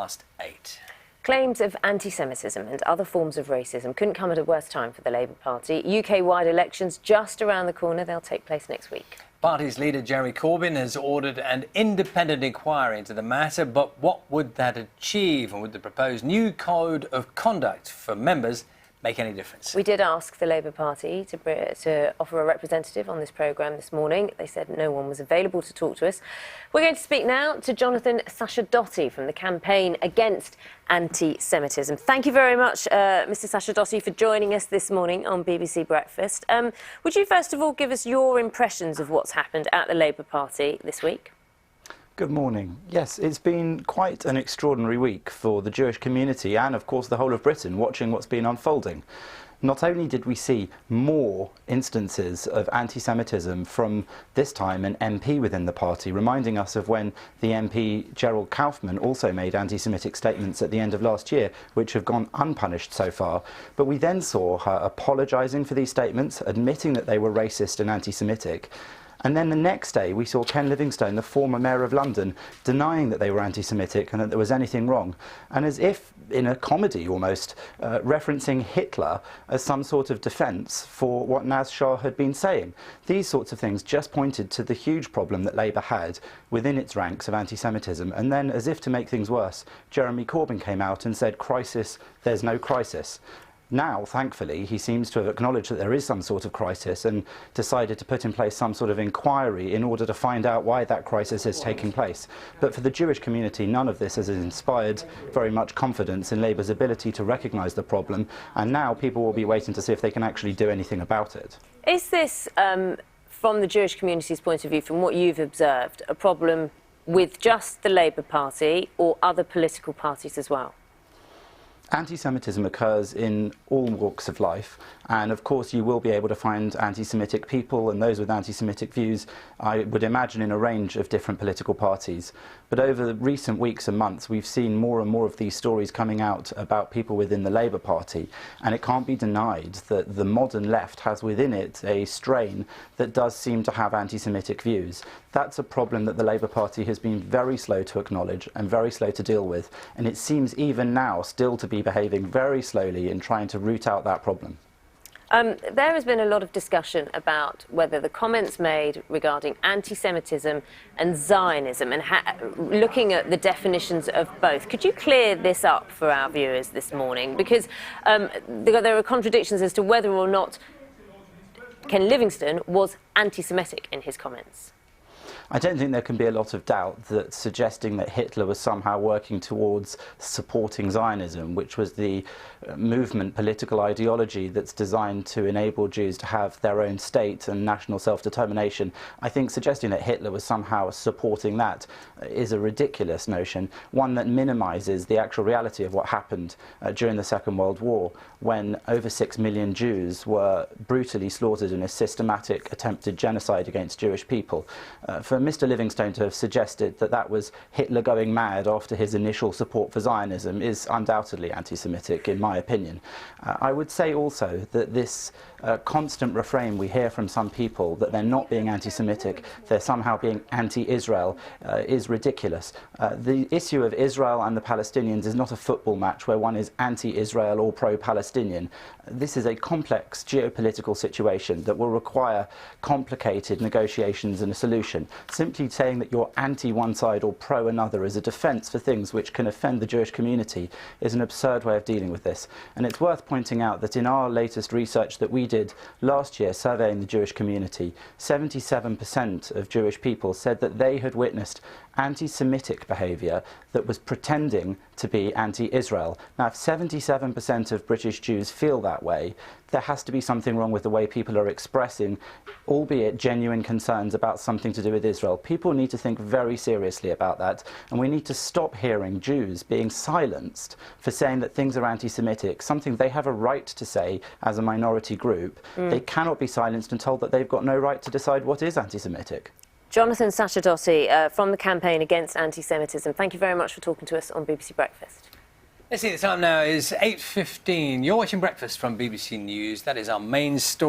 past 8. Claims of anti-Semitism and other forms of racism couldn't come at a worse time for the Labour Party. UK-wide elections just around the corner. They'll take place next week. Party's leader Jeremy Corbyn has ordered an independent inquiry into the matter, but what would that achieve, and would the proposed new code of conduct for members make any difference? We did ask the Labour Party to offer a representative on this programme this morning. They said no one was available to talk to us. We're going to speak now to Jonathan Sacerdoti from the campaign against anti-Semitism. Thank you very much, Mr Sacerdoti, for joining us this morning on BBC Breakfast. Would you first of all give us your impressions of what's happened at the Labour Party this week? Good morning. Yes, it's been quite an extraordinary week for the Jewish community and, of course, the whole of Britain, watching what's been unfolding. Not only did we see more instances of anti-Semitism from, this time, an MP within the party, reminding us of when the MP Gerald Kaufman also made anti-Semitic statements at the end of last year, which have gone unpunished so far. But we then saw her apologising for these statements, admitting that they were racist and anti-Semitic. And then the next day, we saw Ken Livingstone, the former mayor of London, denying that they were anti-Semitic and that there was anything wrong. And as if in a comedy almost, referencing Hitler as some sort of defence for what Naz Shah had been saying. These sorts of things just pointed to the huge problem that Labour had within its ranks of anti-Semitism. And then, as if to make things worse, Jeremy Corbyn came out and said, "Crisis, there's no crisis." Now, thankfully, he seems to have acknowledged that there is some sort of crisis and decided to put in place some sort of inquiry in order to find out why that crisis is taking place. But for the Jewish community, none of this has inspired very much confidence in Labour's ability to recognise the problem, and now people will be waiting to see if they can actually do anything about it. Is this, from the Jewish community's point of view, from what you've observed, a problem with just the Labour Party or other political parties as well? Anti-Semitism occurs in all walks of life, and of course you will be able to find anti-Semitic people and those with anti-Semitic views, I would imagine, in a range of different political parties. But over the recent weeks and months we've seen more and more of these stories coming out about people within the Labour Party, and it can't be denied that the modern left has within it a strain that does seem to have anti-Semitic views. That's a problem that the Labour Party has been very slow to acknowledge and very slow to deal with, and it seems even now still to be behaving very slowly in trying to root out that problem. There has been a lot of discussion about whether the comments made regarding anti-Semitism and Zionism and looking at the definitions of both. Could you clear this up for our viewers this morning? Because there are contradictions as to whether or not Ken Livingstone was anti-Semitic in his comments. I don't think there can be a lot of doubt that suggesting that Hitler was somehow working towards supporting Zionism, which was the movement political ideology that's designed to enable Jews to have their own state and national self-determination, I think suggesting that Hitler was somehow supporting that is a ridiculous notion, one that minimises the actual reality of what happened during the Second World War, when over 6 million Jews were brutally slaughtered in a systematic attempted genocide against Jewish people. For Mr Livingstone to have suggested that that was Hitler going mad after his initial support for Zionism is undoubtedly anti-Semitic, in my opinion. I would say also that this constant refrain we hear from some people that they're not being anti-Semitic, they're somehow being anti-Israel, is ridiculous. The issue of Israel and the Palestinians is not a football match where one is anti-Israel or pro-Palestinian. This is a complex geopolitical situation that will require complicated negotiations and a solution. Simply saying that you're anti-one side or pro-another as a defence for things which can offend the Jewish community is an absurd way of dealing with this. And it's worth pointing out that in our latest research that we did last year, surveying the Jewish community, 77% of Jewish people said that they had witnessed anti-Semitic behaviour that was pretending to be anti-Israel. Now, if 77% of British Jews feel that way, there has to be something wrong with the way people are expressing, albeit genuine concerns about something to do with Israel. People need to think very seriously about that, and we need to stop hearing Jews being silenced for saying that things are anti-Semitic, something they have a right to say as a minority group. They cannot be silenced and told that they've got no right to decide what is anti-Semitic. Jonathan Sacerdoti from the campaign against anti-Semitism, thank you very much for talking to us on BBC Breakfast. Let's see, the time now is 8:15. You're watching Breakfast from BBC News. That is our main story.